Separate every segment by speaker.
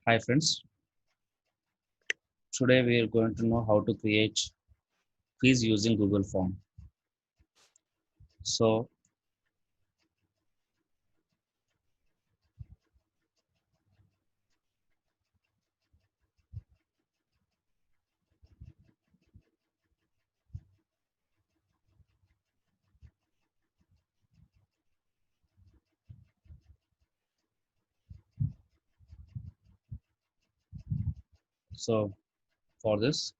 Speaker 1: Hi friends, today we are going to know how to create quiz using Google Form. So, so for this,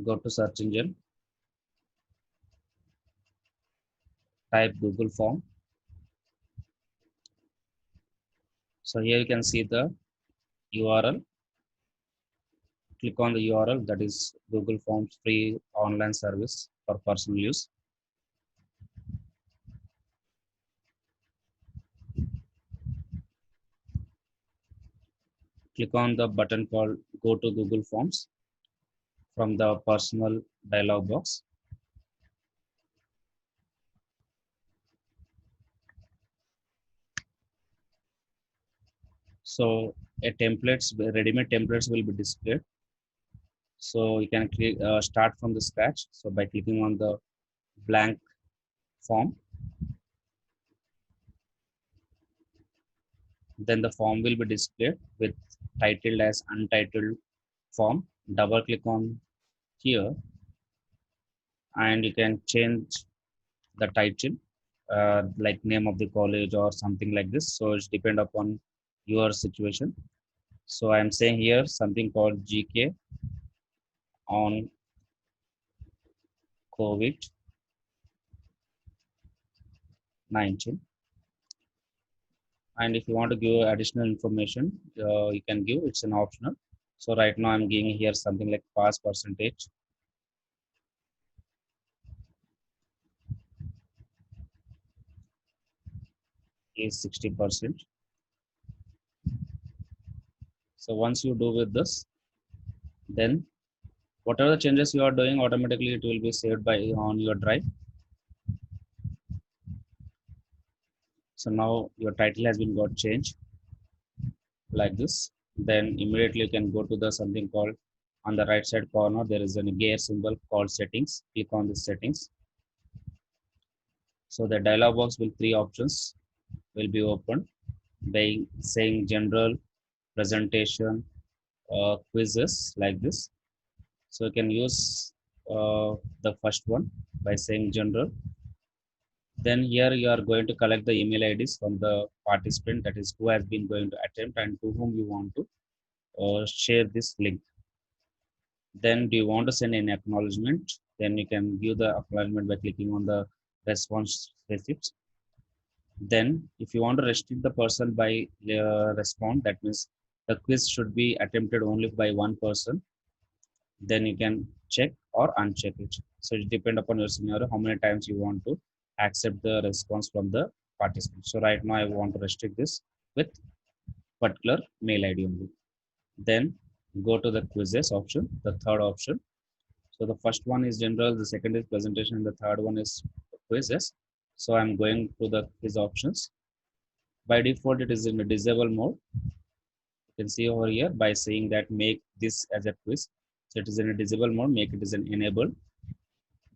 Speaker 1: go to search engine, type Google Form. So here you can see the URL. Click on the URL, that is Google Forms free online service for personal use. Click on the button called Go to Google Forms from the personal dialog box. So ready-made templates will be displayed. So you can start from the scratch. So by clicking on the blank form, then the form will be displayed with titled as untitled form. Double click on here and you can change the title, like name of the college or something like this. So it's depend upon your situation. So I'm saying here something called GK on COVID-19. And if you want to give additional information, you can give, it's an optional. So right now I'm giving here something like pass percentage is 60%. So once you do with this, then whatever the changes you are doing, automatically it will be saved by on your drive. So now your title has been got changed like this. Then immediately you can go to the something called on the right side corner. There is a gear symbol called settings. Click on the settings. So the dialog box with three options will be opened by saying general, presentation, quizzes like this. So you can use the first one by saying general. Then here you are going to collect the email IDs from the participant, that is who has been going to attempt and to whom you want to share this link. Then do you want to send an acknowledgement? Then you can give the acknowledgement by clicking on the response receipt. Then if you want to restrict the person by respond, that means the quiz should be attempted only by one person, then you can check or uncheck it. So it depends upon your scenario, how many times you want to accept the response from the participant. So right now I want to restrict this with particular mail ID only. Then go to the quizzes option, the third option. So the first one is general, the second is presentation, and the third one is quizzes. So I'm going to the quiz options. By default, it is in the disable mode. You can see over here by saying that make this as a quiz. So it is in a disable mode, make it as an enable.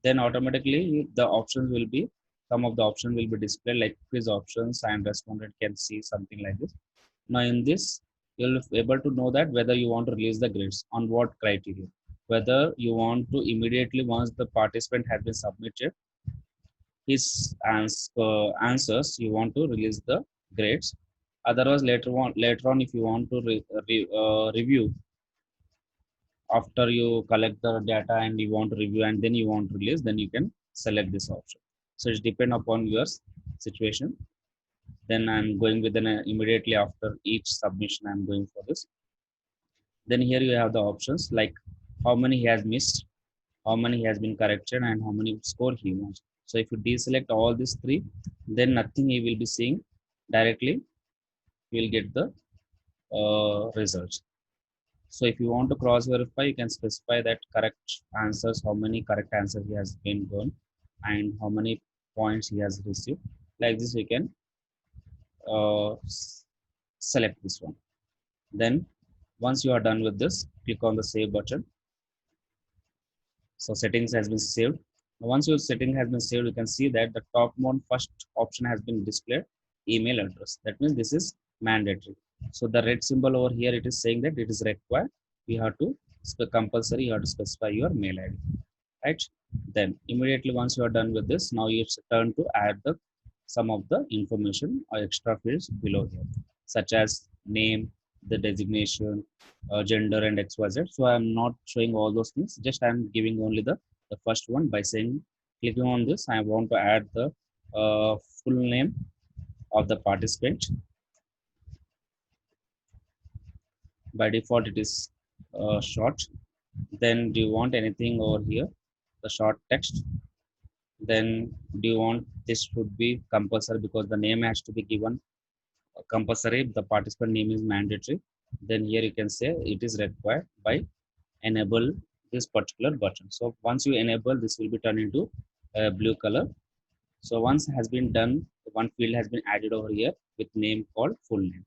Speaker 1: Then automatically the options will be, some of the options will be displayed like quiz options and respondent can see something like this. Now in this, you'll be able to know that whether you want to release the grades on what criteria, whether you want to immediately once the participant has been submitted his answers, you want to release the grades. Otherwise later on if you want to review after you collect the data and you want to review and then you want to release, then you can select this option. So it depends upon your situation. Then I'm going with an immediately after each submission I'm going for this. Then here you have the options like how many he has missed, how many he has been corrected, and how many score he wants. So if you deselect all these three, then nothing he will be seeing directly, he will get the results. So if you want to cross verify, you can specify that correct answers, how many correct answers he has been gone, and how many points he has received. Like this, we can select this one. Then once you are done with this, click on the save button. So settings has been saved. Once your setting has been saved, you can see that the top one first option has been displayed, email address. That means this is mandatory. So the red symbol over here, it is saying that it is required. You have to compulsory, you have to specify your mail ID, right? Then immediately once you are done with this, now you turn to add the some of the information or extra fields below here, such as name, the designation, gender, and XYZ. So I'm not showing all those things. Just I'm giving only the first one by saying, clicking on this, I want to add the full name of the participant. By default, it is short. Then do you want anything over here? The short text. Then do you want this should be compulsory because the name has to be given compulsory. The participant name is mandatory. Then here you can say it is required by enable this particular button. So once you enable, this will be turned into a blue color. So once has been done, one field has been added over here with name called full name.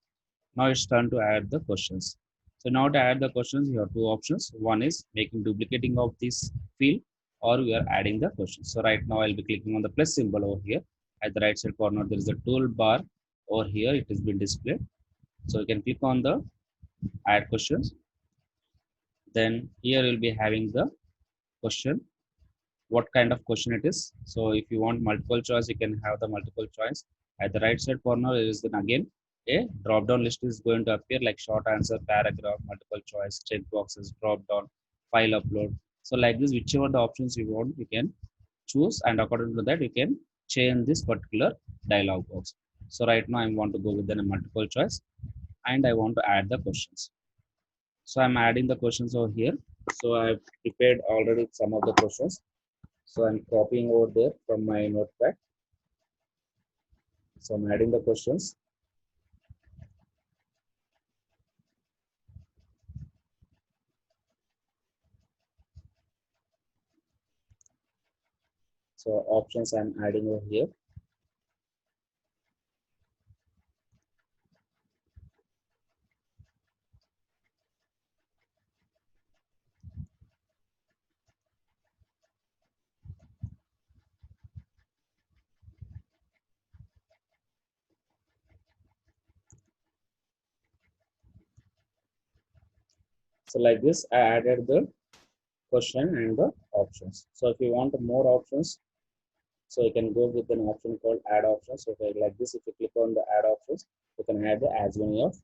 Speaker 1: Now it's time to add the questions. So now to add the questions, you have two options. One is making duplicating of this field, or we are adding the questions. So right now I'll be clicking on the plus symbol over here. At the right side corner, there is a toolbar over here. It has been displayed. So you can click on the add questions. Then here you'll be having the question, what kind of question it is. So if you want multiple choice, you can have the multiple choice. At the right side corner, there is then again a drop down list is going to appear like short answer, paragraph, multiple choice, check boxes, drop down, file upload. So like this, whichever the options you want, you can choose, and according to that, you can change this particular dialog box. So right now I want to go with the multiple choice, and I want to add the questions. So I'm adding the questions over here. So I've prepared already some of the questions. So I'm copying over there from my notepad. So I'm adding the questions. So options I'm adding over here. So like this, I added the question and the options. So if you want more options, so you can go with an option called add options. So like this, if you click on the add options, you can add the as many of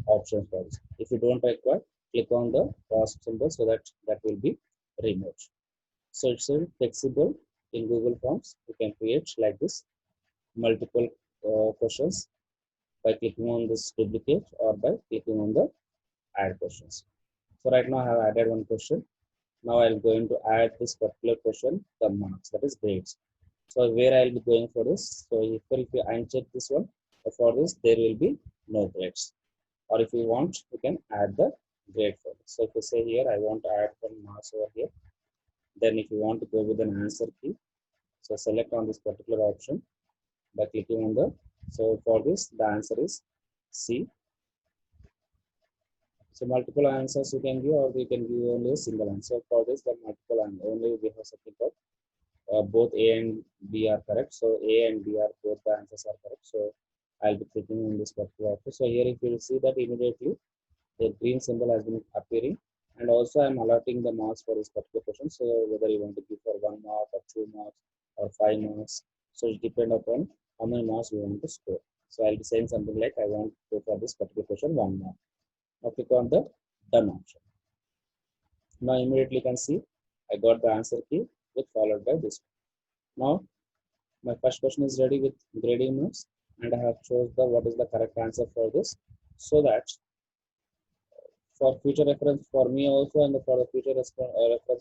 Speaker 1: options for this. If you don't require, click on the cross symbol so that that will be removed. So it's a flexible in Google Forms. You can create like this multiple questions by clicking on this duplicate or by clicking on the add questions. So right now I have added one question. Now I'm going to add this particular question, the marks, that is grades. So where I'll be going for this. So if you uncheck this one, for this there will be no grades. Or if you want, you can add the grade for this. So if you say here, I want to add one marks over here. Then if you want to go with an answer key, so select on this particular option by clicking on the, so for this, the answer is C. So multiple answers you can give, or you can give only a single answer. For this, the multiple answer only we have something called both A and B are correct. So A and B are both the answers are correct. So I'll be clicking on this particular option. So here if you will see that immediately the green symbol has been appearing, and also I'm alerting the marks for this particular question. So whether you want to give for 1 mark or 2 marks or 5 marks, so it depends upon how many marks you want to score. So I'll be saying something like I want to go for this particular question 1 mark. Now click on the done option. Now immediately you can see I got the answer key with followed by this. Now my first question is ready with grading marks, and I have chose the what is the correct answer for this, so that for future reference for me also, and for the future reference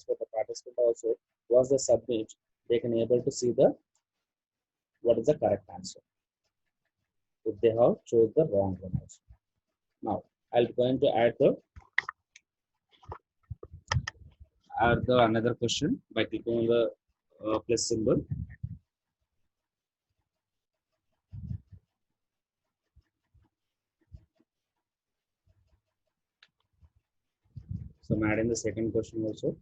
Speaker 1: for the participant also, once they submit, they can able to see the what is the correct answer if they have chose the wrong one also. Now I'll going to add the add the another question by clicking on the plus symbol. So I'm adding the second question also.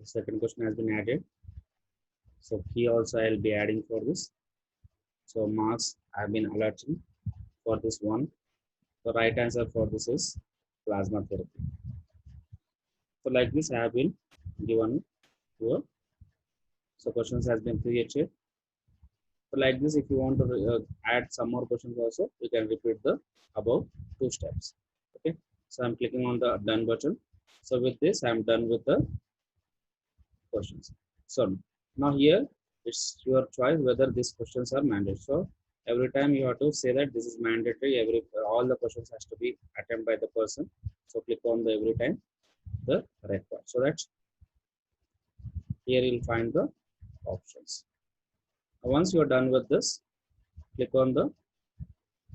Speaker 1: The second question has been added. So here also I'll be adding for this. So marks have been alerting for this one. The right answer for this is plasma therapy. So like this I have been given here. So questions has been created. So like this, if you want to add some more questions also, you can repeat the above two steps. Okay. So I'm clicking on the done button. So with this, I'm done with the questions. So now here it's your choice whether these questions are mandatory. So every time you have to say that this is mandatory. All the questions has to be attempted by the person. So click on the every time the record. So that here you'll find the options. Once you are done with this, click on the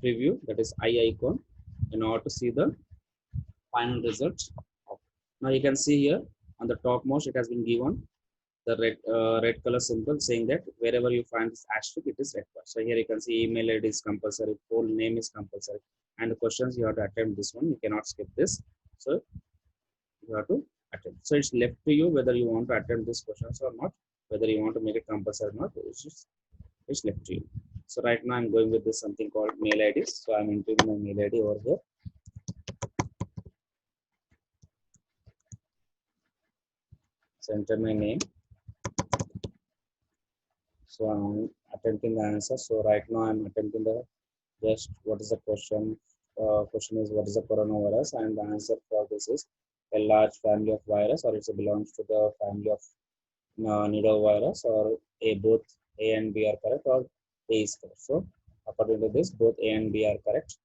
Speaker 1: preview, that is eye icon, in order to see the final result. Now you can see here on the topmost it has been given the red color symbol saying that wherever you find this asterisk it is required. So here you can see email ID is compulsory, full name is compulsory, and the questions you have to attempt this one. You cannot skip this. So you have to attempt. So it's left to you whether you want to attempt these questions or not, whether you want to make it compulsory or not. It's left to you. So right now I'm going with this something called mail IDs. So I'm entering my mail ID over here. So enter my name. So I'm attempting the answer. So right now I'm attempting the just what is the question. Question is what is the coronavirus, and the answer for this is a large family of virus, or it belongs to the family of nidovirus, or both A and B are correct, or A is correct. So according to this, both A and B are correct.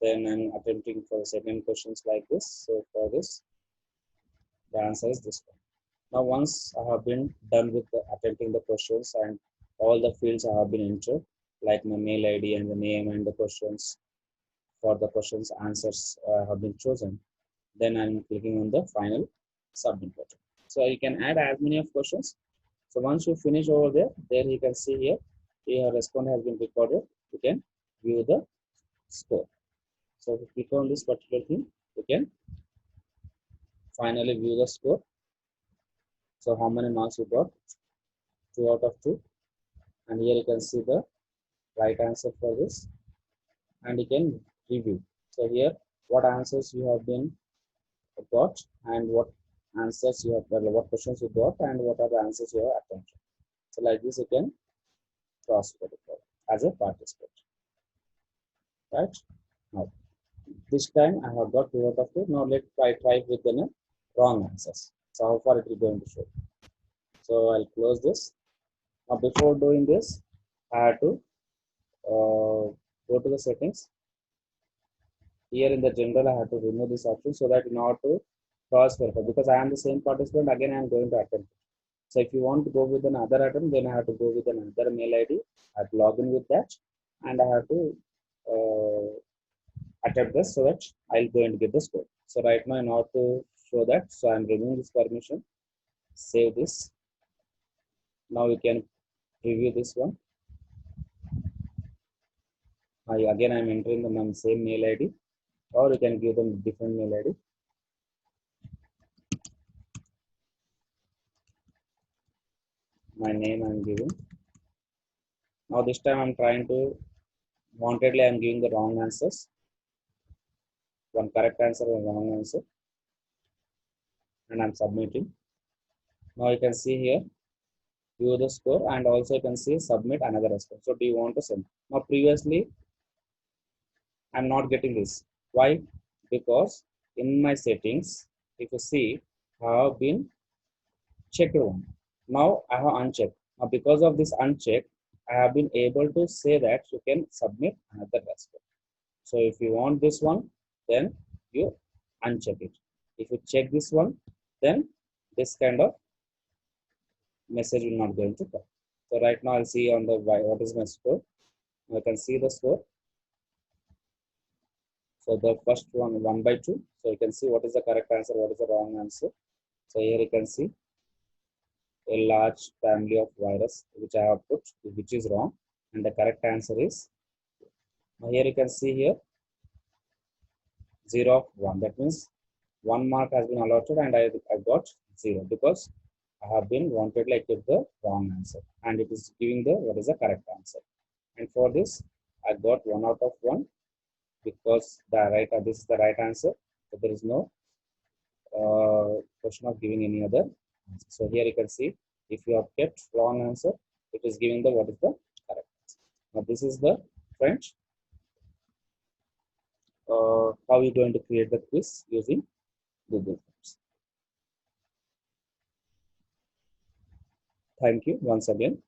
Speaker 1: Then I'm attempting for the second questions like this. So for this, the answer is this one. Now, once I have been done with attempting the questions and all the fields I have been entered, like my mail ID and the name and the questions for the questions answers have been chosen, then I'm clicking on the final submit button. So you can add as many of questions. So once you finish over there, then you can see here, your response has been recorded. You can view the score. So if you click on this particular thing, you can finally view the score. So how many marks you got? 2 out of 2. And here you can see the right answer for this. And you can review. So here, what answers you have been got, and what answers you have, what questions you got, and what are the answers you have attempted. So like this, you can cross verify as a participant. Right? Now, this time I have got 2 out of 2. Now let's try with the wrong answers. So how far it is going to show. So I'll close this. Now before doing this, I have to go to the settings. Here in the general, I have to remove this option so that in order to cross verify, because I am the same participant, again I am going to attempt. So if you want to go with another attempt, then I have to go with another mail ID. I have to log in with that, and I have to attempt this so that I'll go and get the score. So right now, in order to show that, so I'm removing this permission. Save this. Now you can preview this one. Again, I'm entering the same mail ID, or you can give them different mail ID. My name I'm giving. Now this time I'm trying to, wantedly I'm giving the wrong answers. One correct answer, one wrong answer. And I'm submitting. Now you can see here, view the score, and also you can see submit another response. So do you want to send? Now previously I'm not getting this. Why? Because in my settings, if you see, I have been checked one. Now I have unchecked. Now because of this uncheck, I have been able to say that you can submit another response. So if you want this one, then you uncheck it. If you check this one, then this kind of message will not going to come. So right now I'll see on the what is my score. I can see the score. So the first one 1/2. So you can see what is the correct answer, what is the wrong answer. So here you can see a large family of virus which I have put, which is wrong, and the correct answer is here you can see here 0 of 1. That means 1 mark has been allotted and I got 0 because I have been wanted like give the wrong answer, and it is giving the what is the correct answer. And for this I got 1 out of 1 because the right this is the right answer. So there is no question of giving any other answer. So here you can see if you have kept wrong answer, it is giving the what is the correct answer. Now this is the French. How are you going to create the quiz using Google Forms. Thank you once again.